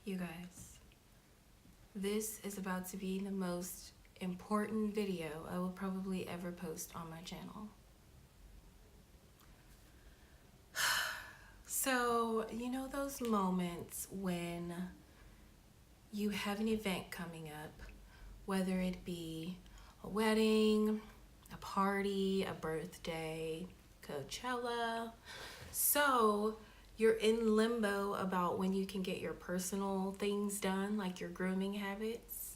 You guys, this is about to be the most important video I will probably ever post on my channel. So, you know those moments when you have an event coming up, whether it be a wedding, a party, a birthday, Coachella. So you're in limbo about when you can get your personal things done, like your grooming habits.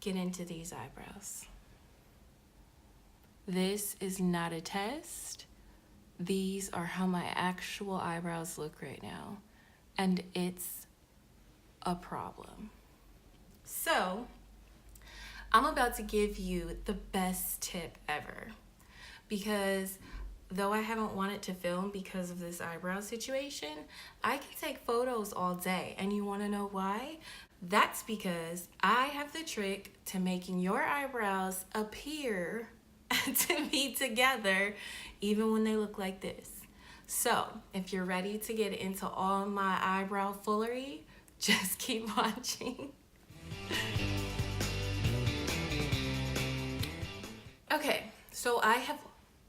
Get into these eyebrows. This is not a test. These are how my actual eyebrows look right now. And it's a problem. So, I'm about to give you the best tip ever. Because though I haven't wanted to film because of this eyebrow situation, I can take photos all day. And you want to know why? That's because I have the trick to making your eyebrows appear to be together even when they look like this. So if you're ready to get into all my eyebrow foolery, just keep watching. Okay, so I have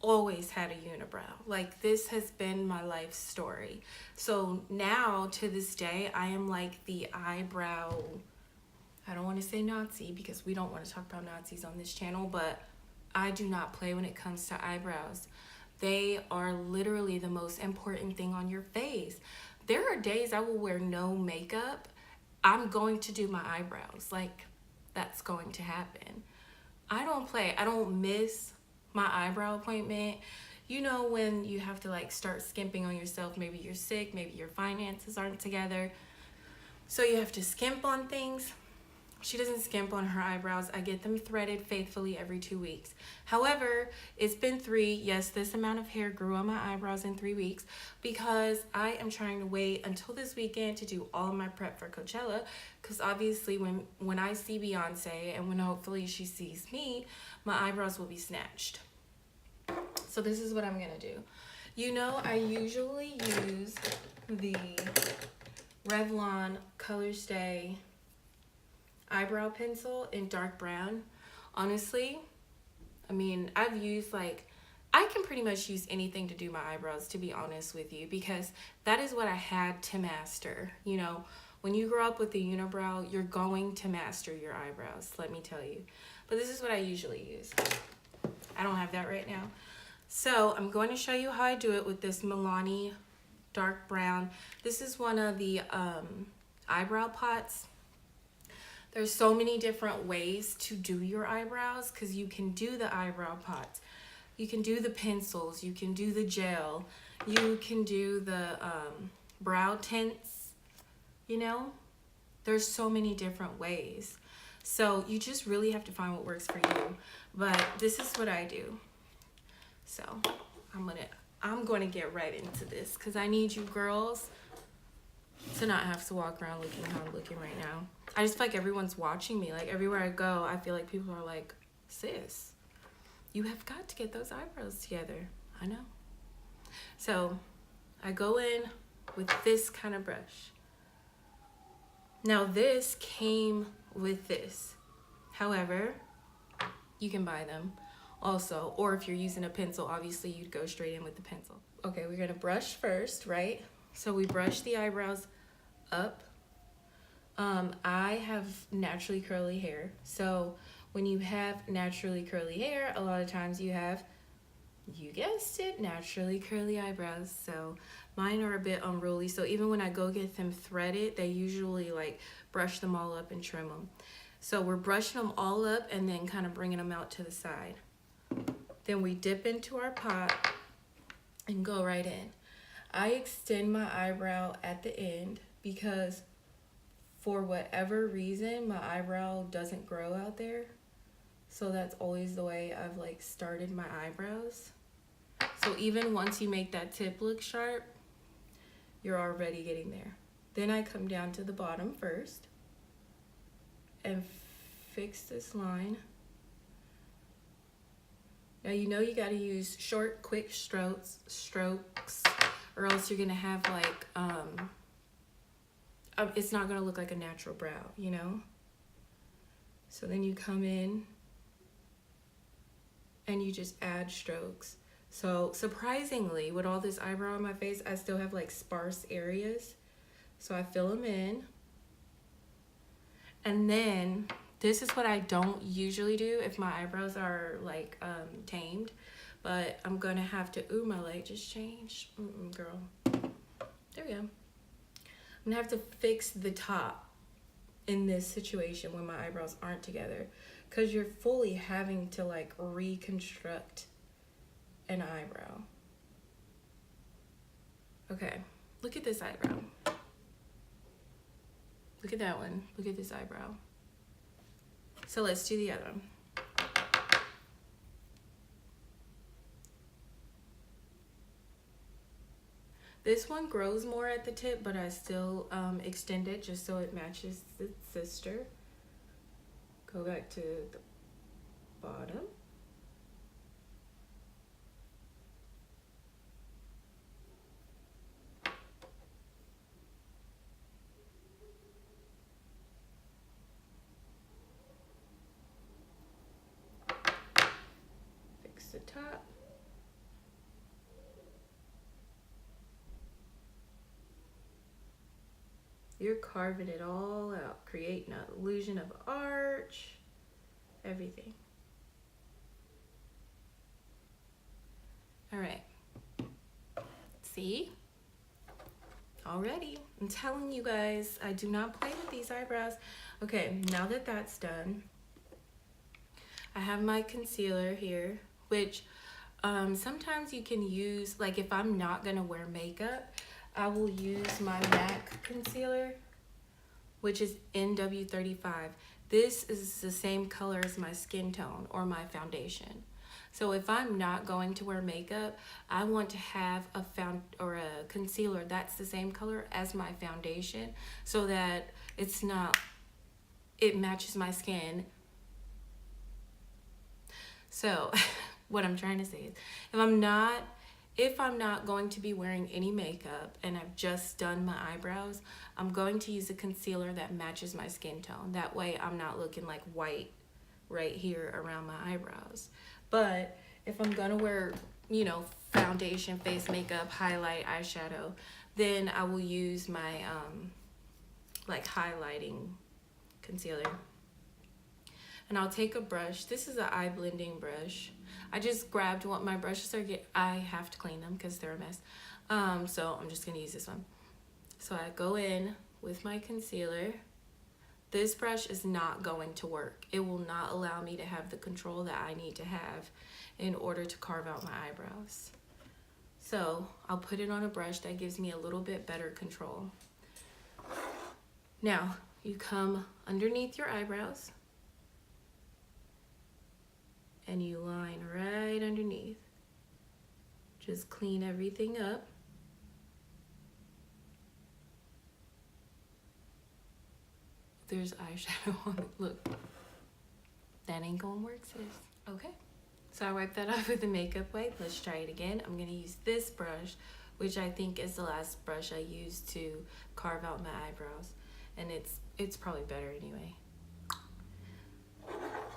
always had a unibrow. Like, this has been my life story. So now to this day, I am like the eyebrow, I don't want to say Nazi because we don't want to talk about Nazis on this channel, but I do not play when it comes to eyebrows. They are literally the most important thing on your face. There are days I will wear no makeup. I'm going to do my eyebrows. Like, that's going to happen. I don't play. I don't miss my eyebrow appointment. You know when you have to like start skimping on yourself, maybe you're sick, maybe your finances aren't together, so you have to skimp on things. She doesn't skimp on her eyebrows. I get them threaded faithfully every 2 weeks. However, it's been 3. Yes, this amount of hair grew on my eyebrows in 3 weeks because I am trying to wait until this weekend to do all of my prep for Coachella, because obviously when I see Beyonce and when hopefully she sees me, my eyebrows will be snatched. So this is what I'm gonna do. You know, I usually use the Revlon Color Stay eyebrow pencil in dark brown. Honestly, I mean, I've used I can pretty much use anything to do my eyebrows, to be honest with you, because that is what I had to master. You know, when you grow up with a unibrow, you're going to master your eyebrows, let me tell you. But this is what I usually use. I don't have that right now. So I'm going to show you how I do it with this Milani dark brown. This is one of the eyebrow pots. There's so many different ways to do your eyebrows, because you can do the eyebrow pots, you can do the pencils, you can do the gel, you can do the brow tints, you know? There's so many different ways. So you just really have to find what works for you. But this is what I do. So I'm gonna get right into this, because I need you girls to not have to walk around looking how I'm looking right now. I just feel like everyone's watching me. Like, everywhere I go, I feel like people are like, sis, you have got to get those eyebrows together. I know. So I go in with this kind of brush. Now this came with this. However, you can buy them also, or if you're using a pencil, obviously you'd go straight in with the pencil. Okay, we're gonna brush first, right? So we brush the eyebrows up. I have naturally curly hair. So when you have naturally curly hair, a lot of times you have, you guessed it, naturally curly eyebrows. So mine are a bit unruly. So even when I go get them threaded, they usually like brush them all up and trim them. So we're brushing them all up and then kind of bringing them out to the side. Then we dip into our pot and go right in. I extend my eyebrow at the end because for whatever reason, my eyebrow doesn't grow out there. So that's always the way I've like started my eyebrows. So even once you make that tip look sharp, you're already getting there. Then I come down to the bottom first and fix this line. Now you know you gotta use short, quick strokes or else you're gonna have like, it's not gonna look like a natural brow, you know? So then you come in and you just add strokes. So surprisingly, with all this eyebrow on my face, I still have like sparse areas. So I fill them in. And then this is what I don't usually do if my eyebrows are like tamed. But I'm gonna have to, ooh, my light just changed. Girl, there we go. I'm gonna have to fix the top in this situation when my eyebrows aren't together, because you're fully having to like reconstruct an eyebrow. Okay, look at this eyebrow. Look at that one. Look at this eyebrow. So let's do the other one. This one grows more at the tip, but I still extend it just so it matches its sister. Go back to the bottom. Fix the top. You're carving it all out, creating an illusion of arch, everything. All right. See? Already. I'm telling you guys, I do not play with these eyebrows. Okay, now that that's done, I have my concealer here, which sometimes you can use, like if I'm not gonna wear makeup, I will use my MAC concealer, which is NW35. This is the same color as my skin tone or my foundation. So if I'm not going to wear makeup, I want to have a concealer that's the same color as my foundation, so that it matches my skin. So what I'm trying to say is, if I'm not going to be wearing any makeup and I've just done my eyebrows, I'm going to use a concealer that matches my skin tone. That way I'm not looking like white right here around my eyebrows. But if I'm gonna wear, you know, foundation, face makeup, highlight, eyeshadow, then I will use my like highlighting concealer. And I'll take a brush. This is an eye blending brush. I just grabbed what my brushes are. I have to clean them because they're a mess. So I'm just gonna use this one. So I go in with my concealer. This brush is not going to work. It will not allow me to have the control that I need to have in order to carve out my eyebrows. So I'll put it on a brush that gives me a little bit better control. Now you come underneath your eyebrows and you line right underneath. Just clean everything up. There's eyeshadow on it. Look, that ain't gonna work, sis. Okay, so I wiped that off with a makeup wipe. Let's try it again. I'm gonna use this brush, which I think is the last brush I used to carve out my eyebrows, and it's probably better anyway.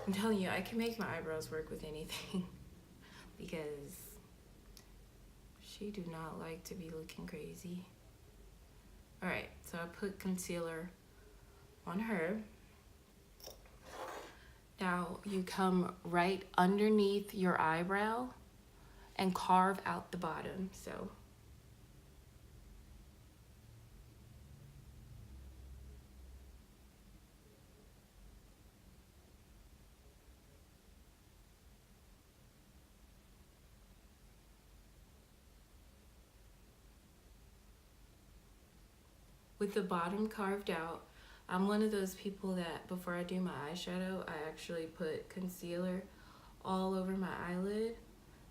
I'm telling you, I can make my eyebrows work with anything because she do not like to be looking crazy. All right, so I put concealer on her. Now you come right underneath your eyebrow and carve out the bottom. So with the bottom carved out, I'm one of those people that before I do my eyeshadow, I actually put concealer all over my eyelid.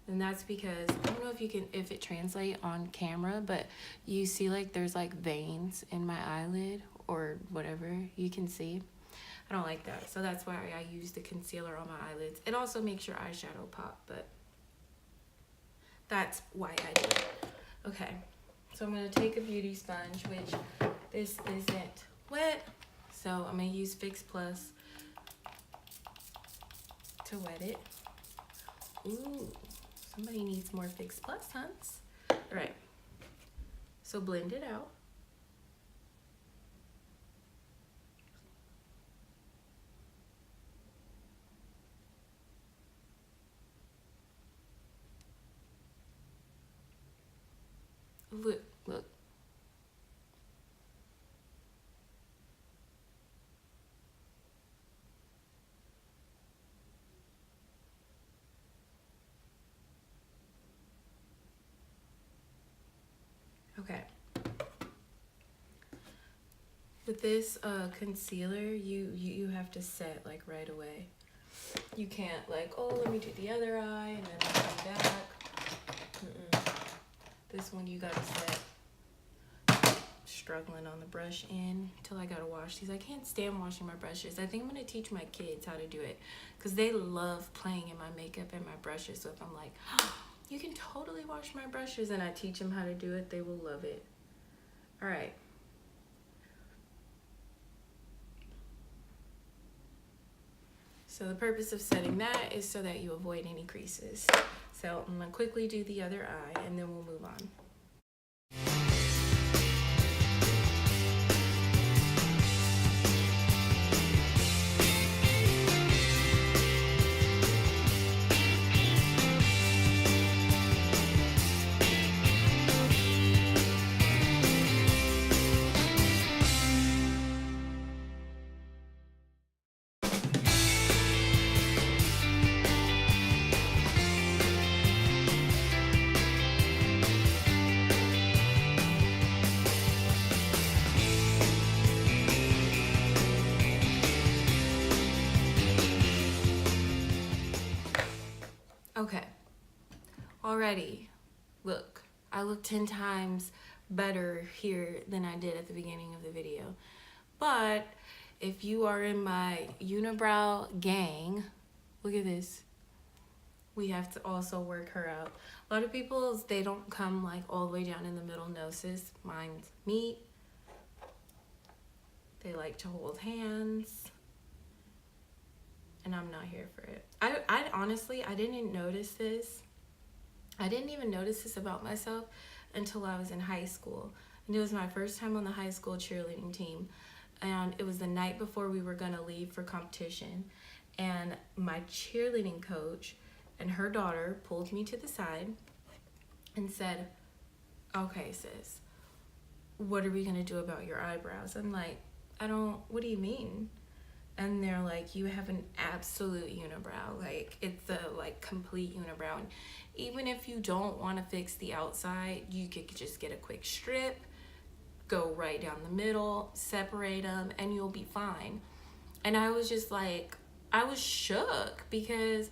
And that's because, I don't know if it translates on camera, but you see like there's like veins in my eyelid or whatever you can see. I don't like that. So that's why I use the concealer on my eyelids. It also makes your eyeshadow pop, but that's why I do it. Okay, So I'm going to take a beauty sponge, which this isn't wet. So I'm going to use Fix Plus to wet it. Ooh, somebody needs more Fix Plus, hunts. All right. So blend it out. Look, look. Okay. With this concealer, you have to set like right away. You can't like, oh, let me do the other eye and then I'll come back. This one you gotta set. Struggling on the brush end till I gotta wash these. I can't stand washing my brushes. I think I'm gonna teach my kids how to do it because they love playing in my makeup and my brushes. So if I'm like, oh, you can totally wash my brushes, and I teach them how to do it, they will love it. All right. So the purpose of setting that is so that you avoid any creases. So I'm gonna quickly do the other eye and then we'll move on. Okay, already, look, I look 10 times better here than I did at the beginning of the video. But if you are in my unibrow gang, look at this. We have to also work her out. A lot of people, they don't come like all the way down in the middle noses. Mine's me. They like to hold hands. And I'm not here for it. I honestly, I didn't notice this. I didn't even notice this about myself until I was in high school. And it was my first time on the high school cheerleading team. And it was the night before we were gonna leave for competition. And my cheerleading coach and her daughter pulled me to the side and said, okay, sis, what are we gonna do about your eyebrows? I'm like, what do you mean? And they're like, you have an absolute unibrow. Like, it's a like complete unibrow. And even if you don't want to fix the outside, you could just get a quick strip, go right down the middle, separate them, and you'll be fine. And I was just like, I was shook because,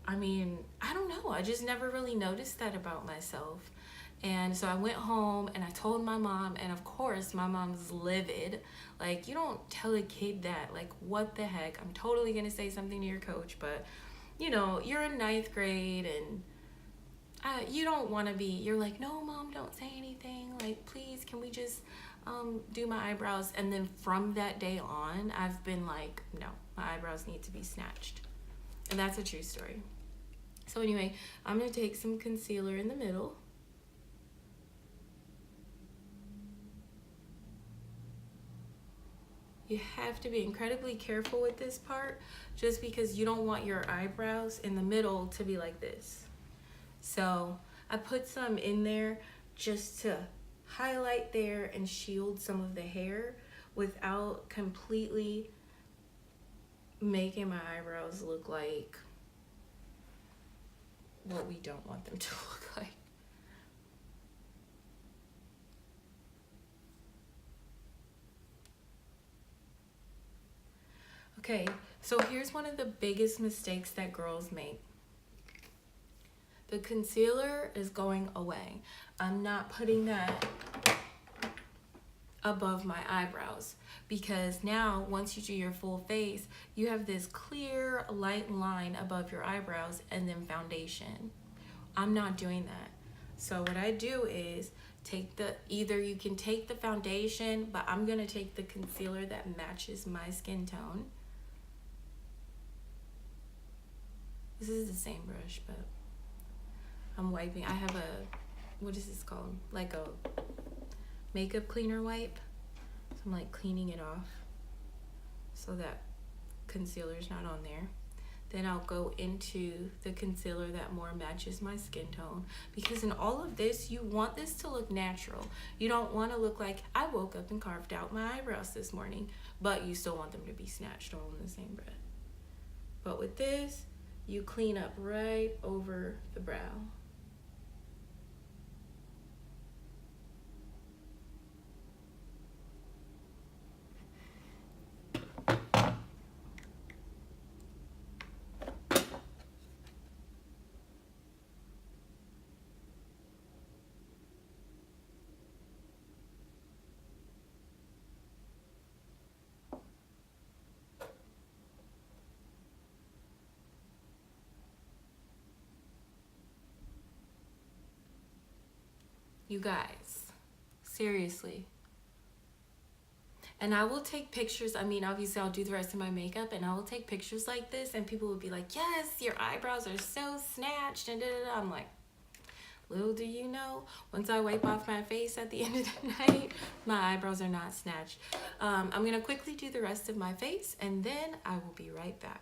I mean, I don't know. I just never really noticed that about myself. And so I went home and I told my mom, and of course my mom's livid. Like, you don't tell a kid that. Like, what the heck? I'm totally gonna say something to your coach, but you know, you're in 9th grade and you don't want to be, you're like, no mom, don't say anything. Like, please, can we just do my eyebrows? And then from that day on, I've been like, no, my eyebrows need to be snatched. And that's a true story. So anyway, I'm gonna take some concealer in the middle. You have to be incredibly careful with this part just because you don't want your eyebrows in the middle to be like this. So I put some in there just to highlight there and shield some of the hair without completely making my eyebrows look like what we don't want them to look like. Okay, so here's one of the biggest mistakes that girls make. The concealer is going away. I'm not putting that above my eyebrows because now once you do your full face, you have this clear light line above your eyebrows and then foundation. I'm not doing that. So what I do is either you can take the foundation, but I'm gonna take the concealer that matches my skin tone. This is the same brush, but I'm wiping. I have what is this called? Like a makeup cleaner wipe. So I'm like cleaning it off so that concealer's not on there. Then I'll go into the concealer that more matches my skin tone, because in all of this, you want this to look natural. You don't want to look like I woke up and carved out my eyebrows this morning, but you still want them to be snatched all in the same breath. But with this, you clean up right over the brow. You guys, seriously. And I will take pictures. I mean, obviously I'll do the rest of my makeup and I will take pictures like this and people will be like, yes, your eyebrows are so snatched and da-da-da. I'm like, little do you know, once I wipe off my face at the end of the night, my eyebrows are not snatched. I'm gonna quickly do the rest of my face and then I will be right back.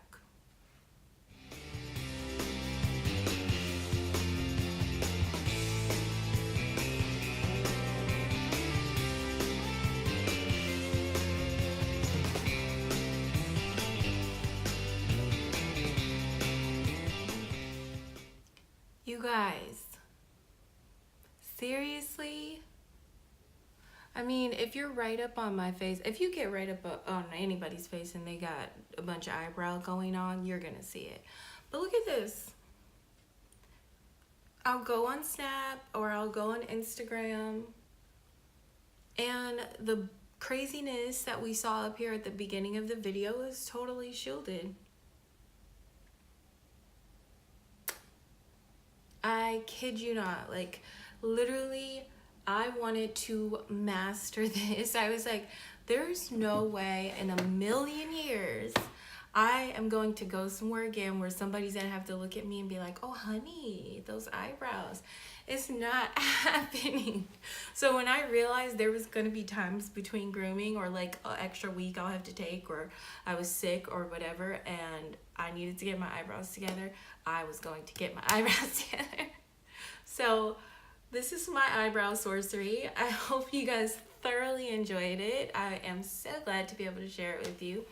You guys, seriously? I mean, if you're right up on my face, if you get right up on anybody's face and they got a bunch of eyebrow going on, you're gonna see it. But look at this. I'll go on Snap or I'll go on Instagram, and the craziness that we saw up here at the beginning of the video is totally shielded. I kid you not, like literally I wanted to master this. I was like, there's no way in a million years I am going to go somewhere again where somebody's gonna have to look at me and be like, oh honey, those eyebrows. It's not happening. So when I realized there was gonna be times between grooming or like an extra week I'll have to take, or I was sick or whatever and I needed to get my eyebrows together, I was going to get my eyebrows together. So this is my eyebrow sorcery. I hope you guys thoroughly enjoyed it. I am so glad to be able to share it with you.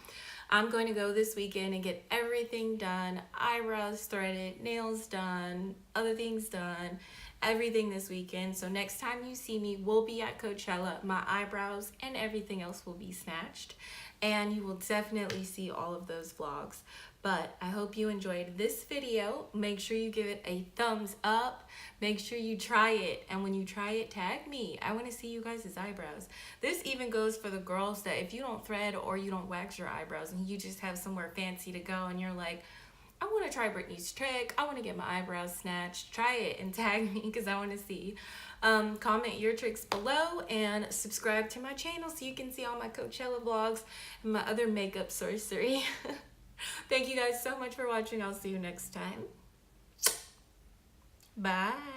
I'm going to go this weekend and get everything done. Eyebrows threaded, nails done, other things done, everything this weekend. So next time you see me, we'll be at Coachella. My eyebrows and everything else will be snatched. And you will definitely see all of those vlogs. But I hope you enjoyed this video. Make sure you give it a thumbs up. Make sure you try it. And when you try it, tag me. I want to see you guys' eyebrows. This even goes for the girls that if you don't thread or you don't wax your eyebrows and you just have somewhere fancy to go and you're like, I want to try Brittany's trick. I want to get my eyebrows snatched. Try it and tag me because I want to see. Comment your tricks below and subscribe to my channel so you can see all my Coachella vlogs and my other makeup sorcery. Thank you guys so much for watching. I'll see you next time. Bye.